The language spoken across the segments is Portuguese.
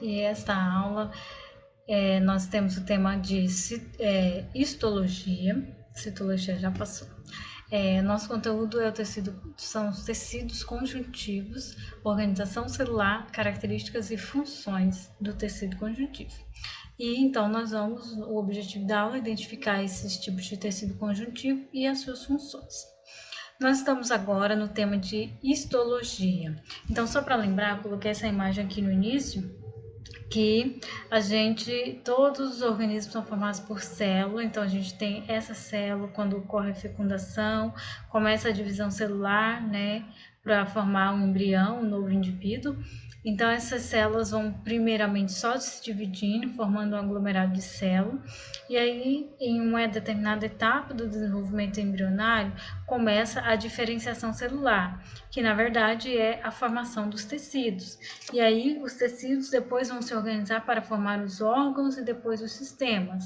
E esta aula nós temos o tema de histologia. Citologia já passou. Nosso conteúdo são os tecidos conjuntivos, organização celular, características e funções do tecido conjuntivo. E então o objetivo da aula é identificar esses tipos de tecido conjuntivo e as suas funções. Nós estamos agora no tema de histologia. Então, só para lembrar, eu coloquei essa imagem aqui no início, que todos os organismos são formados por célula, então a gente tem essa célula quando ocorre a fecundação, começa a divisão celular, né, para formar um embrião, um novo indivíduo. Então essas células vão primeiramente só se dividindo, formando um aglomerado de células, e aí em uma determinada etapa do desenvolvimento embrionário começa a diferenciação celular, que na verdade é a formação dos tecidos. E aí os tecidos depois vão se organizar para formar os órgãos e depois os sistemas.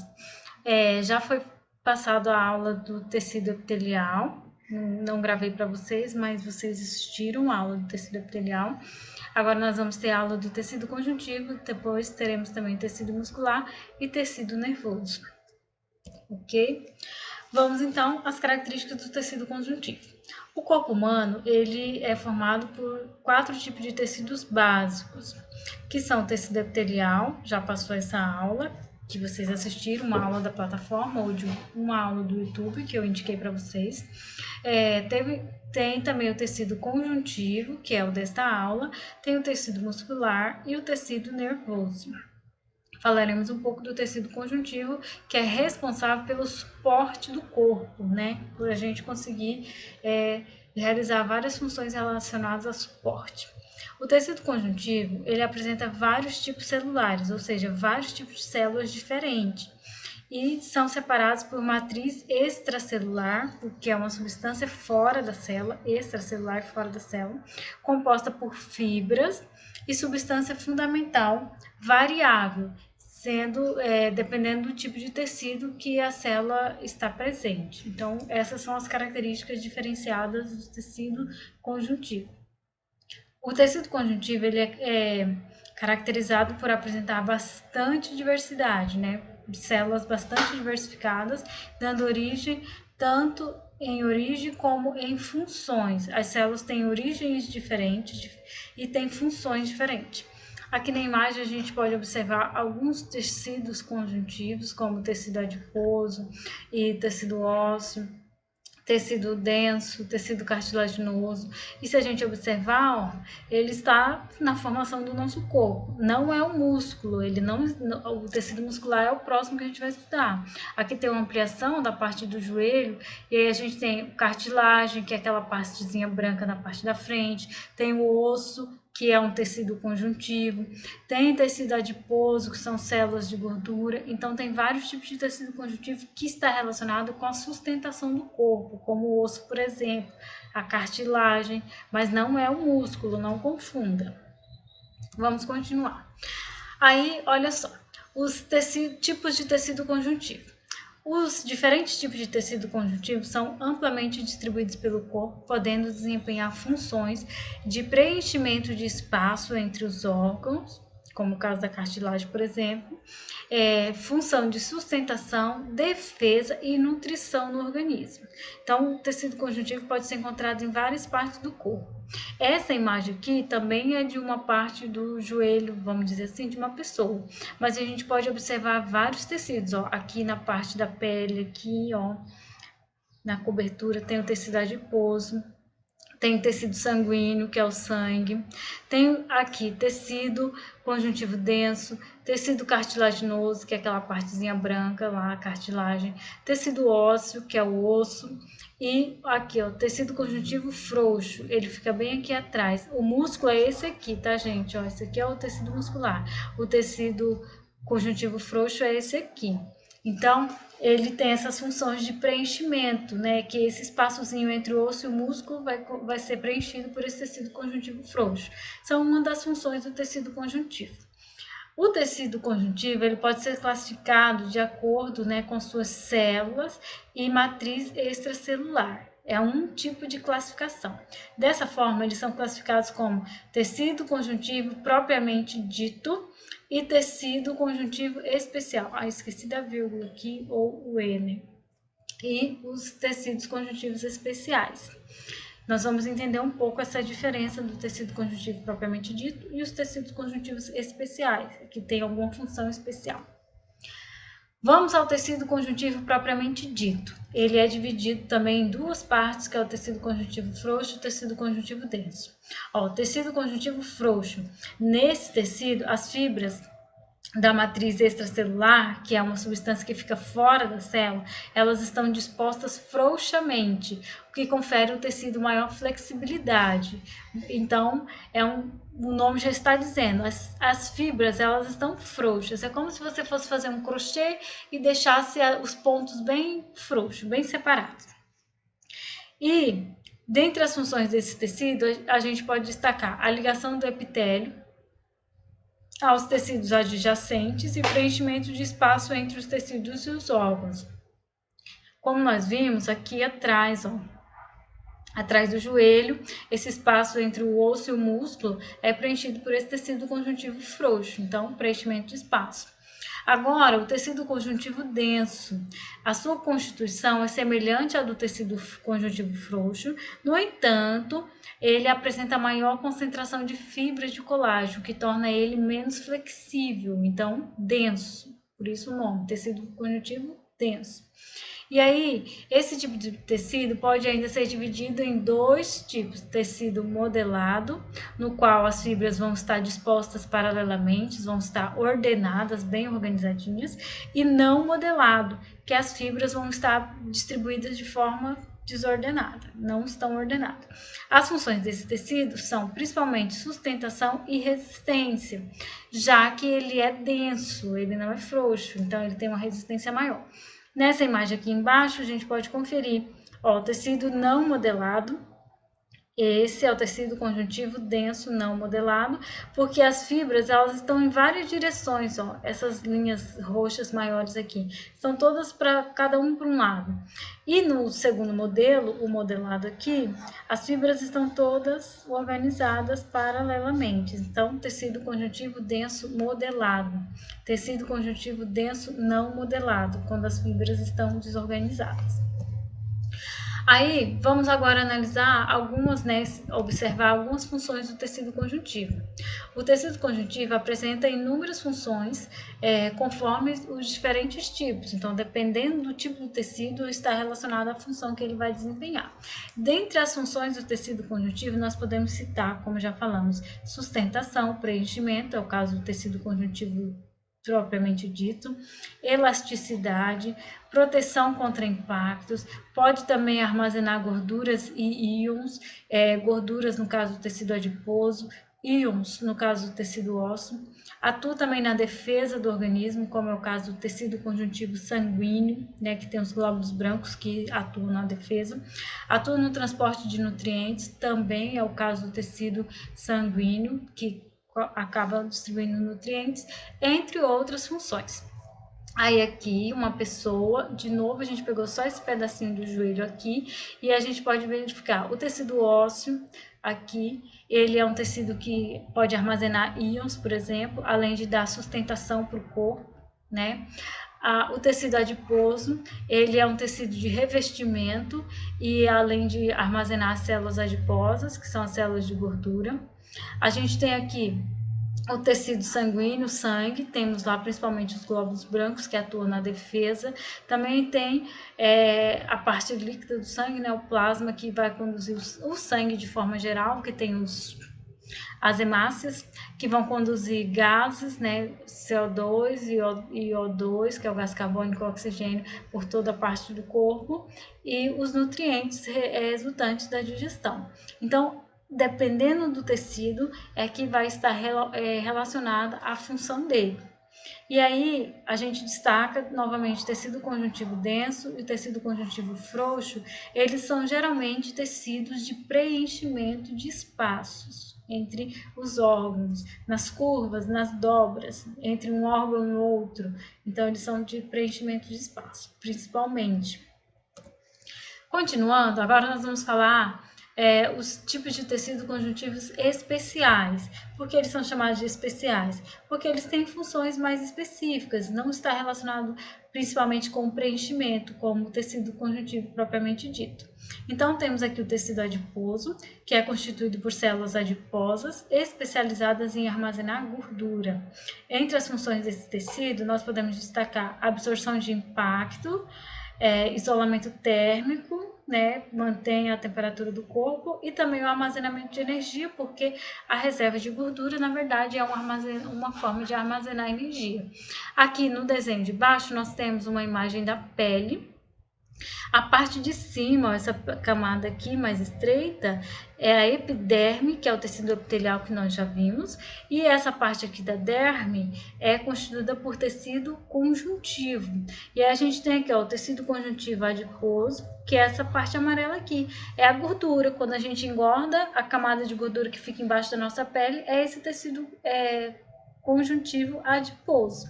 Já foi passado a aula do tecido epitelial, não gravei para vocês, mas vocês assistiram a aula do tecido epitelial. Agora nós vamos ter a aula do tecido conjuntivo, depois teremos também tecido muscular e tecido nervoso. Ok? Vamos então às características do tecido conjuntivo. O corpo humano ele é formado por 4 tipos de tecidos básicos, que são o tecido epitelial, já passou essa aula, que vocês assistiram, uma aula da plataforma ou de uma aula do YouTube que eu indiquei para vocês. Tem também o tecido conjuntivo, que é o desta aula, tem o tecido muscular e o tecido nervoso. Falaremos um pouco do tecido conjuntivo, que é responsável pelo suporte do corpo, né? Por a gente conseguir realizar várias funções relacionadas a suporte. O tecido conjuntivo, ele apresenta vários tipos celulares, ou seja, vários tipos de células diferentes. E são separados por matriz extracelular, que é uma substância fora da célula, extracelular fora da célula, composta por fibras e substância fundamental variável, dependendo do tipo de tecido que a célula está presente. Então, essas são as características diferenciadas do tecido conjuntivo. O tecido conjuntivo ele é caracterizado por apresentar bastante diversidade, né? Células bastante diversificadas, dando origem tanto em origem como em funções. As células têm origens diferentes e têm funções diferentes. Aqui na imagem a gente pode observar alguns tecidos conjuntivos, como tecido adiposo e tecido ósseo, tecido denso, tecido cartilaginoso. E se a gente observar, ó, ele está na formação do nosso corpo. Não é o músculo, o tecido muscular é o próximo que a gente vai estudar. Aqui tem uma ampliação da parte do joelho, e aí a gente tem cartilagem, que é aquela partezinha branca na parte da frente, tem o osso, que é um tecido conjuntivo, tem tecido adiposo, que são células de gordura. Então tem vários tipos de tecido conjuntivo que está relacionado com a sustentação do corpo, como o osso, por exemplo, a cartilagem, mas não é o músculo, não confunda. Vamos continuar. Aí, olha só, os tipos de tecido conjuntivo. Os diferentes tipos de tecido conjuntivo são amplamente distribuídos pelo corpo, podendo desempenhar funções de preenchimento de espaço entre os órgãos, como o caso da cartilagem, por exemplo, função de sustentação, defesa e nutrição no organismo. Então, o tecido conjuntivo pode ser encontrado em várias partes do corpo. Essa imagem aqui também é de uma parte do joelho, vamos dizer assim, de uma pessoa. Mas a gente pode observar vários tecidos, ó, aqui na parte da pele, aqui, ó, na cobertura tem o tecido adiposo, tem tecido sanguíneo, que é o sangue, tem aqui tecido conjuntivo denso, tecido cartilaginoso, que é aquela partezinha branca lá, a cartilagem, tecido ósseo, que é o osso, e aqui, ó, tecido conjuntivo frouxo, ele fica bem aqui atrás. O músculo é esse aqui, tá, gente? Ó, esse aqui é o tecido muscular. O tecido conjuntivo frouxo é esse aqui. Então, ele tem essas funções de preenchimento, né? Que esse espaçozinho entre o osso e o músculo vai ser preenchido por esse tecido conjuntivo frouxo. São uma das funções do tecido conjuntivo. O tecido conjuntivo ele pode ser classificado de acordo, né, com suas células e matriz extracelular. É um tipo de classificação. Dessa forma, eles são classificados como tecido conjuntivo propriamente dito e tecido conjuntivo especial. Esqueci da vírgula aqui, ou o E, né? E os tecidos conjuntivos especiais. Nós vamos entender um pouco essa diferença do tecido conjuntivo propriamente dito e os tecidos conjuntivos especiais, que têm alguma função especial. Vamos ao tecido conjuntivo propriamente dito. Ele é dividido também em duas partes, que é o tecido conjuntivo frouxo e o tecido conjuntivo denso. O tecido conjuntivo frouxo, nesse tecido, as fibras da matriz extracelular, que é uma substância que fica fora da célula, elas estão dispostas frouxamente, o que confere ao tecido maior flexibilidade. Então, o nome já está dizendo, as fibras elas estão frouxas, é como se você fosse fazer um crochê e deixasse os pontos bem frouxos, bem separados. E, dentre as funções desse tecido, a gente pode destacar a ligação do epitélio aos tecidos adjacentes e preenchimento de espaço entre os tecidos e os órgãos. Como nós vimos aqui atrás, atrás do joelho, esse espaço entre o osso e o músculo é preenchido por esse tecido conjuntivo frouxo, então preenchimento de espaço. Agora, o tecido conjuntivo denso. A sua constituição é semelhante à do tecido conjuntivo frouxo, no entanto, ele apresenta maior concentração de fibras de colágeno, que torna ele menos flexível, então denso. Por isso o nome, tecido conjuntivo denso. E aí, esse tipo de tecido pode ainda ser dividido em dois tipos: tecido modelado, no qual as fibras vão estar dispostas paralelamente, vão estar ordenadas, bem organizadinhas, e não modelado, que as fibras vão estar distribuídas de forma desordenada, não estão ordenadas. As funções desse tecido são principalmente sustentação e resistência, já que ele é denso, ele não é frouxo, então ele tem uma resistência maior. Nessa imagem aqui embaixo, a gente pode conferir, o tecido não modelado. Esse é o tecido conjuntivo denso não modelado, porque as fibras elas estão em várias direções, essas linhas roxas maiores aqui, são todas para cada um para um lado. E no segundo modelo, o modelado aqui, as fibras estão todas organizadas paralelamente. Então, tecido conjuntivo denso modelado, tecido conjuntivo denso não modelado, quando as fibras estão desorganizadas. Aí, vamos agora analisar observar algumas funções do tecido conjuntivo. O tecido conjuntivo apresenta inúmeras funções conforme os diferentes tipos. Então, dependendo do tipo do tecido, está relacionado à função que ele vai desempenhar. Dentre as funções do tecido conjuntivo, nós podemos citar, como já falamos, sustentação, preenchimento, é o caso do tecido conjuntivo propriamente dito, elasticidade, proteção contra impactos, pode também armazenar gorduras e íons, gorduras no caso do tecido adiposo, íons no caso do tecido ósseo, atua também na defesa do organismo, como é o caso do tecido conjuntivo sanguíneo, que tem os glóbulos brancos que atuam na defesa, atua no transporte de nutrientes, também é o caso do tecido sanguíneo, que acaba distribuindo nutrientes, entre outras funções. Aí aqui uma pessoa, de novo a gente pegou só esse pedacinho do joelho aqui e a gente pode verificar o tecido ósseo aqui, ele é um tecido que pode armazenar íons, por exemplo, além de dar sustentação para o corpo, né? O tecido adiposo, ele é um tecido de revestimento e além de armazenar as células adiposas, que são as células de gordura. A gente tem aqui o tecido sanguíneo, sangue, temos lá principalmente os glóbulos brancos que atuam na defesa. Também tem a parte líquida do sangue, o plasma, que vai conduzir o sangue de forma geral, que tem as hemácias, que vão conduzir gases, CO2 e O2, que é o gás carbônico e oxigênio, por toda a parte do corpo, e os nutrientes resultantes da digestão. Então, dependendo do tecido, é que vai estar relacionada à função dele. E aí, a gente destaca novamente o tecido conjuntivo denso e o tecido conjuntivo frouxo. Eles são geralmente tecidos de preenchimento de espaços entre os órgãos, nas curvas, nas dobras, entre um órgão e outro. Então, eles são de preenchimento de espaço, principalmente. Continuando, agora nós vamos falar os tipos de tecido conjuntivos especiais. Por que eles são chamados de especiais? Porque eles têm funções mais específicas, não está relacionado principalmente com o preenchimento, como o tecido conjuntivo propriamente dito. Então, temos aqui o tecido adiposo, que é constituído por células adiposas especializadas em armazenar gordura. Entre as funções desse tecido, nós podemos destacar a absorção de impacto, isolamento térmico, né, mantém a temperatura do corpo, e também o armazenamento de energia, porque a reserva de gordura, na verdade, é uma forma de armazenar energia. Aqui no desenho de baixo, nós temos uma imagem da pele. A parte de cima, essa camada aqui mais estreita, é a epiderme, que é o tecido epitelial que nós já vimos, e essa parte aqui da derme é constituída por tecido conjuntivo. E aí a gente tem aqui, ó, o tecido conjuntivo adiposo, que é essa parte amarela aqui, é a gordura. Quando a gente engorda, a camada de gordura que fica embaixo da nossa pele é esse tecido conjuntivo adiposo.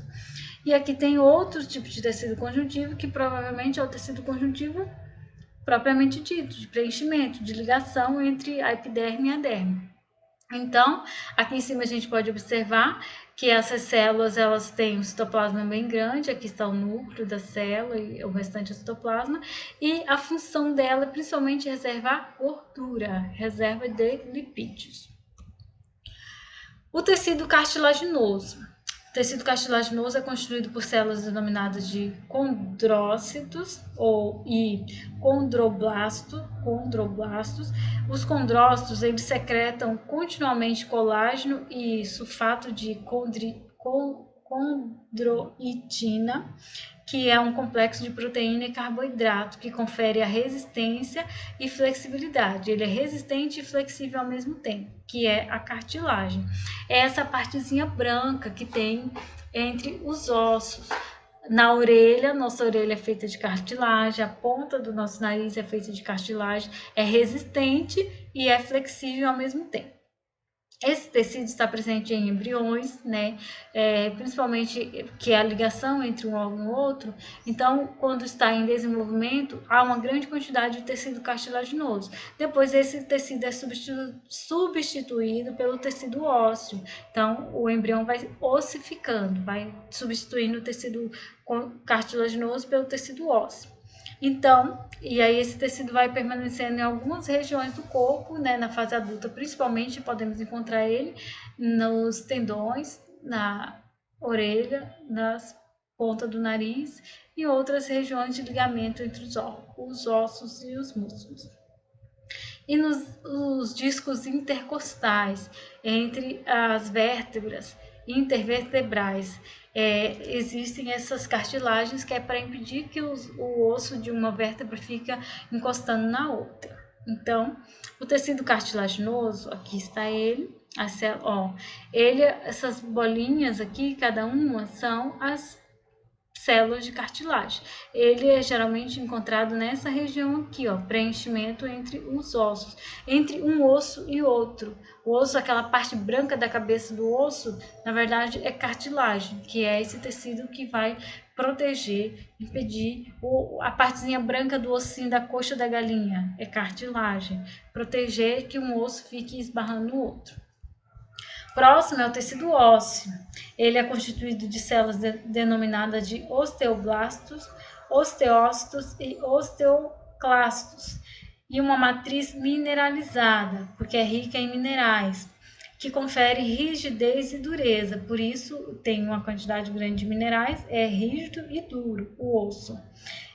E aqui tem outro tipo de tecido conjuntivo, que provavelmente é o tecido conjuntivo propriamente dito, de preenchimento, de ligação entre a epiderme e a derme. Então, aqui em cima a gente pode observar que essas células, elas têm um citoplasma bem grande, aqui está o núcleo da célula e o restante é o citoplasma, e a função dela é principalmente reservar gordura, reserva de lipídios. O tecido cartilaginoso. O tecido cartilaginoso é constituído por células denominadas de condrócitos e condroblastos. Os condrócitos, eles secretam continuamente colágeno e sulfato de condroitina, que é um complexo de proteína e carboidrato que confere a resistência e flexibilidade. Ele é resistente e flexível ao mesmo tempo, que é a cartilagem. É essa partezinha branca que tem entre os ossos. Na orelha, nossa orelha é feita de cartilagem, a ponta do nosso nariz é feita de cartilagem, é resistente e é flexível ao mesmo tempo. Esse tecido está presente em embriões, né? Principalmente que é a ligação entre um órgão e outro. Então, quando está em desenvolvimento, há uma grande quantidade de tecido cartilaginoso. Depois, esse tecido é substituído pelo tecido ósseo. Então, o embrião vai ossificando, vai substituindo o tecido cartilaginoso pelo tecido ósseo. Então, e aí esse tecido vai permanecendo em algumas regiões do corpo, né, na fase adulta principalmente, podemos encontrar ele nos tendões, na orelha, nas pontas do nariz e outras regiões de ligamento entre os ossos e os músculos. E nos discos intercostais, entre as vértebras intervertebrais, existem essas cartilagens que é para impedir que o osso de uma vértebra fica encostando na outra. Então, o tecido cartilaginoso, aqui está ele, essas bolinhas aqui, cada uma são as células de cartilagem. Ele é geralmente encontrado nessa região aqui, ó, preenchimento entre os ossos, entre um osso e outro. O osso, aquela parte branca da cabeça do osso, na verdade é cartilagem, que é esse tecido que vai proteger, impedir a partezinha branca do ossinho da coxa da galinha, é cartilagem, proteger que um osso fique esbarrando no outro. Próximo é o tecido ósseo. Ele é constituído de células denominadas de osteoblastos, osteócitos e osteoclastos, e uma matriz mineralizada, porque é rica em minerais, que confere rigidez e dureza. Por isso, tem uma quantidade grande de minerais, é rígido e duro o osso.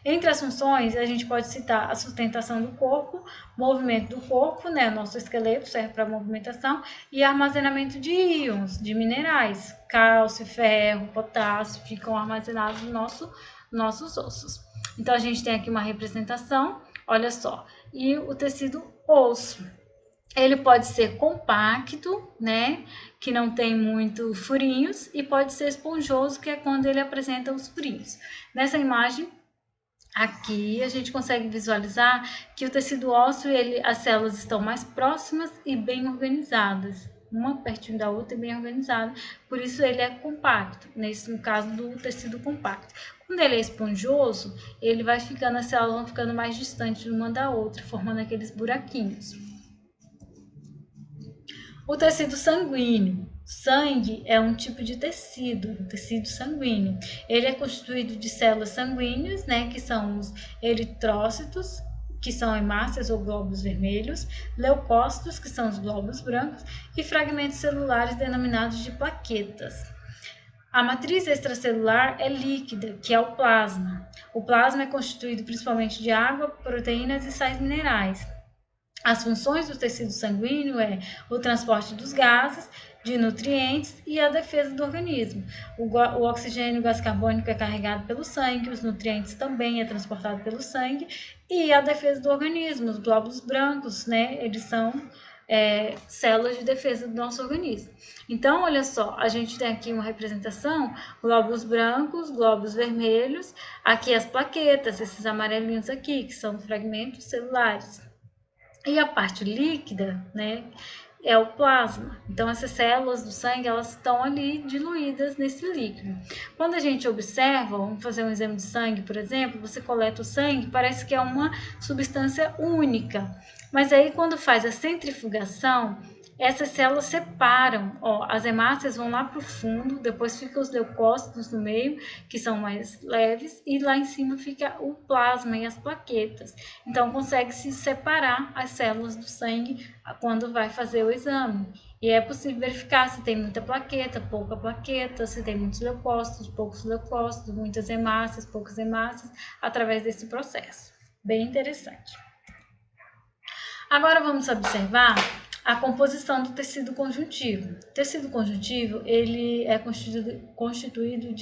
Entre as funções, a gente pode citar a sustentação do corpo, movimento do corpo, né? Nosso esqueleto serve para movimentação, e armazenamento de íons, de minerais, cálcio, ferro, potássio, ficam armazenados nos nossos ossos. Então, a gente tem aqui uma representação, olha só, e o tecido osso. Ele pode ser compacto, né, que não tem muito furinhos, e pode ser esponjoso, que é quando ele apresenta os furinhos. Nessa imagem, aqui a gente consegue visualizar que o tecido ósseo, as células estão mais próximas e bem organizadas, uma pertinho da outra e bem organizada, por isso ele é compacto, no caso do tecido compacto. Quando ele é esponjoso, ele vai ficando, as células vão ficando mais distantes uma da outra, formando aqueles buraquinhos. O tecido sanguíneo. Sangue é um tipo de tecido, o tecido sanguíneo. Ele é constituído de células sanguíneas, né, que são os eritrócitos, que são hemácias ou glóbulos vermelhos, leucócitos, que são os glóbulos brancos, e fragmentos celulares denominados de plaquetas. A matriz extracelular é líquida, que é o plasma. O plasma é constituído principalmente de água, proteínas e sais minerais. As funções do tecido sanguíneo é o transporte dos gases, de nutrientes e a defesa do organismo. O oxigênio e o gás carbônico é carregado pelo sangue, os nutrientes também é transportado pelo sangue e a defesa do organismo. Os glóbulos brancos, né, eles são células de defesa do nosso organismo. Então, olha só, a gente tem aqui uma representação, glóbulos brancos, glóbulos vermelhos, aqui as plaquetas, esses amarelinhos aqui, que são fragmentos celulares. E a parte líquida, né, é o plasma. Então, essas células do sangue, elas estão ali diluídas nesse líquido. Quando a gente observa, vamos fazer um exame de sangue, por exemplo, você coleta o sangue, parece que é uma substância única. Mas aí, quando faz a centrifugação, essas células separam, ó, as hemácias vão lá para o fundo, depois ficam os leucócitos no meio, que são mais leves, e lá em cima fica o plasma e as plaquetas. Então, consegue-se separar as células do sangue quando vai fazer o exame. E é possível verificar se tem muita plaqueta, pouca plaqueta, se tem muitos leucócitos, poucos leucócitos, muitas hemácias, poucas hemácias, através desse processo. Bem interessante. Agora vamos observar a composição do tecido conjuntivo. O tecido conjuntivo ele é constituído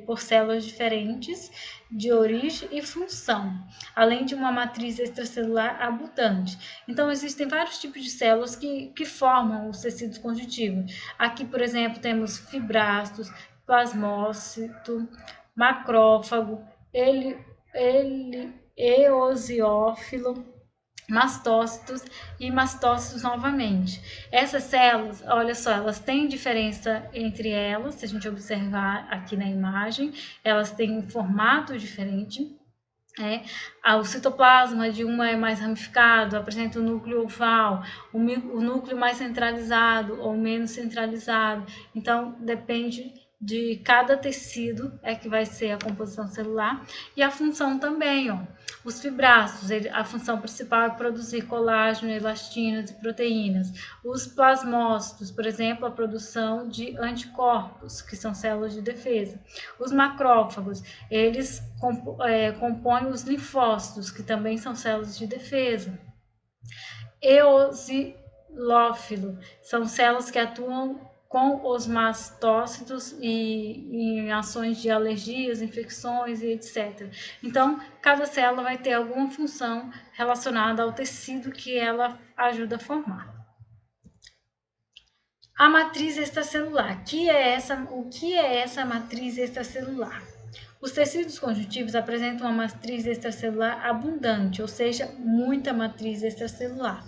por células diferentes de origem e função, além de uma matriz extracelular abundante. Então, existem vários tipos de células que formam os tecidos conjuntivos. Aqui, por exemplo, temos fibrastos, plasmócito, macrófago, eosiófilo, mastócitos e mastócitos novamente. Essas células, olha só, elas têm diferença entre elas, se a gente observar aqui na imagem, elas têm um formato diferente. O citoplasma de uma é mais ramificado, apresenta o núcleo oval, o núcleo mais centralizado ou menos centralizado. Então, depende de cada tecido é que vai ser a composição celular e a função também, ó. Os fibrastos, a função principal é produzir colágeno, elastinas e proteínas. Os plasmócitos, por exemplo, a produção de anticorpos, que são células de defesa. Os macrófagos, eles compõem os linfócitos, que também são células de defesa. Eosinófilo, são células que atuam com os mastócitos e em ações de alergias, infecções e etc. Então, cada célula vai ter alguma função relacionada ao tecido que ela ajuda a formar. A matriz extracelular. O que é essa matriz extracelular? Os tecidos conjuntivos apresentam uma matriz extracelular abundante, ou seja, muita matriz extracelular.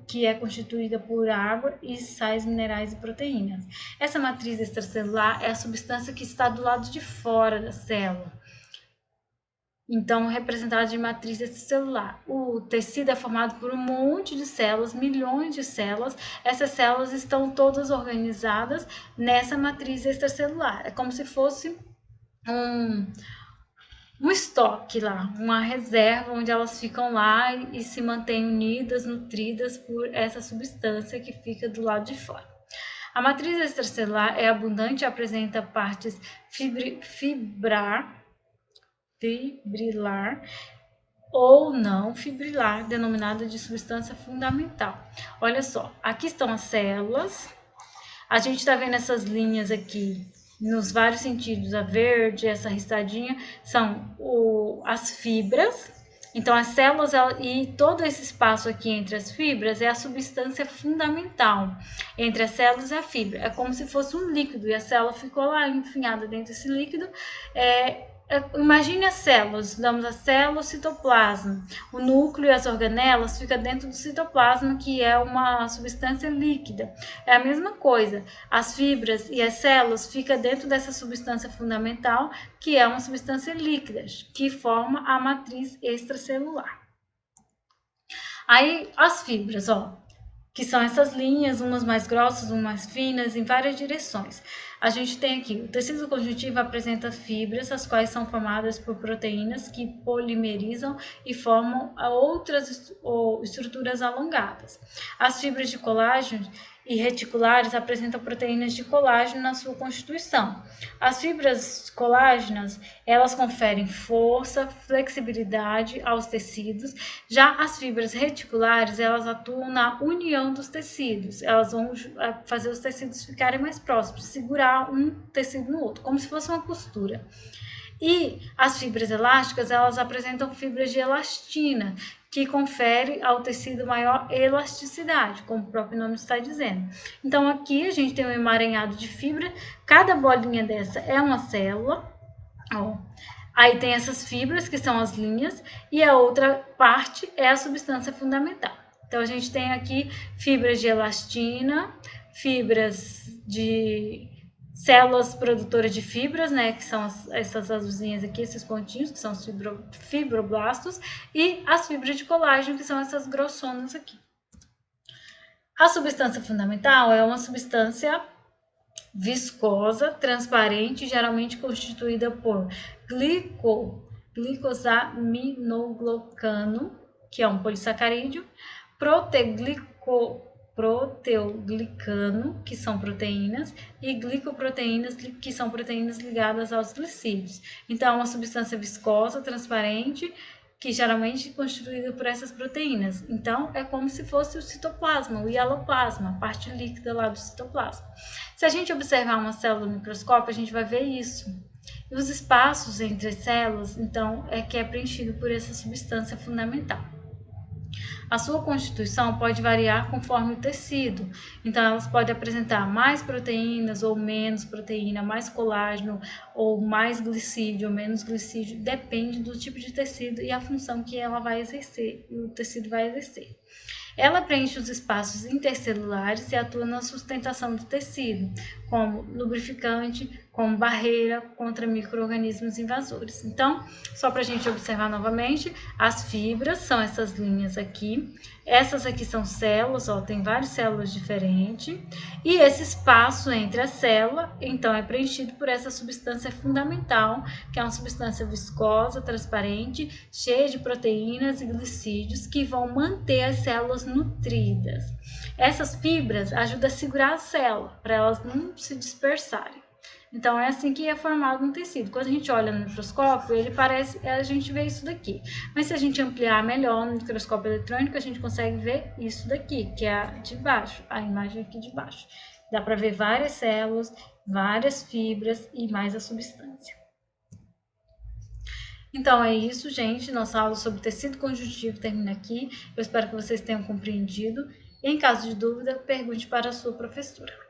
Que é constituída por água e sais minerais e proteínas. Essa matriz extracelular é a substância que está do lado de fora da célula. Então, representada de matriz extracelular. O tecido é formado por um monte de células, milhões de células. Essas células estão todas organizadas nessa matriz extracelular. É como se fosse um estoque lá, uma reserva onde elas ficam lá e se mantêm unidas, nutridas por essa substância que fica do lado de fora. A matriz extracelular é abundante e apresenta partes fibrilar ou não fibrilar, denominada de substância fundamental. Olha só, aqui estão as células. A gente está vendo essas linhas aqui nos vários sentidos, a verde, essa riscadinha, são as fibras. Então, as células e todo esse espaço aqui entre as fibras é a substância fundamental entre as células e a fibra. É como se fosse um líquido e a célula ficou lá enfinhada dentro desse líquido. Imagine as células, damos a célula, o citoplasma. O núcleo e as organelas ficam dentro do citoplasma, que é uma substância líquida. É a mesma coisa, as fibras e as células ficam dentro dessa substância fundamental, que é uma substância líquida, que forma a matriz extracelular. Aí, as fibras, ó. que são essas linhas, umas mais grossas, umas mais finas, em várias direções. A gente tem aqui, o tecido conjuntivo apresenta fibras, as quais são formadas por proteínas que polimerizam e formam outras estruturas alongadas. As fibras de colágeno e reticulares apresentam proteínas de colágeno na sua constituição. As fibras colágenas, elas conferem força, flexibilidade aos tecidos. Já as fibras reticulares, elas atuam na união dos tecidos. Elas vão fazer os tecidos ficarem mais próximos, segurar um tecido no outro, como se fosse uma costura. E as fibras elásticas, elas apresentam fibras de elastina, que confere ao tecido maior elasticidade, como o próprio nome está dizendo. Então, aqui a gente tem um emaranhado de fibra, cada bolinha dessa é uma célula, ó. Aí tem essas fibras, que são as linhas, e a outra parte é a substância fundamental. Então, a gente tem aqui fibras de elastina, fibras de células produtoras de fibras, né, que são essas azulzinhas aqui, esses pontinhos, que são os fibroblastos, e as fibras de colágeno, que são essas grossonas aqui. A substância fundamental é uma substância viscosa, transparente, geralmente constituída por glicosaminoglicano, que é um polissacarídeo, proteoglicano, que são proteínas, e glicoproteínas, que são proteínas ligadas aos glicídios. Então, é uma substância viscosa, transparente, que geralmente é constituída por essas proteínas. Então, é como se fosse o citoplasma, o hialoplasma, a parte líquida lá do citoplasma. Se a gente observar uma célula no microscópio, a gente vai ver isso. E os espaços entre as células, então, é que é preenchido por essa substância fundamental. A sua constituição pode variar conforme o tecido, então elas podem apresentar mais proteínas ou menos proteína, mais colágeno ou mais glicídio ou menos glicídio, depende do tipo de tecido e a função que ela vai exercer, o tecido vai exercer. Ela preenche os espaços intercelulares e atua na sustentação do tecido, como lubrificante, como barreira contra micro-organismos invasores. Então, só para a gente observar novamente, as fibras são essas linhas aqui. Essas aqui são células, ó, tem várias células diferentes. E esse espaço entre a célula, então, é preenchido por essa substância fundamental, que é uma substância viscosa, transparente, cheia de proteínas e glicídios, que vão manter as células nutridas. Essas fibras ajudam a segurar a célula, para elas não se dispersarem. Então, é assim que é formado um tecido. Quando a gente olha no microscópio, ele parece, a gente vê isso daqui. Mas se a gente ampliar melhor no microscópio eletrônico, a gente consegue ver isso daqui, que é a de baixo, a imagem aqui de baixo. Dá para ver várias células, várias fibras e mais a substância. Então, é isso, gente. Nossa aula sobre tecido conjuntivo termina aqui. Eu espero que vocês tenham compreendido. E, em caso de dúvida, pergunte para a sua professora.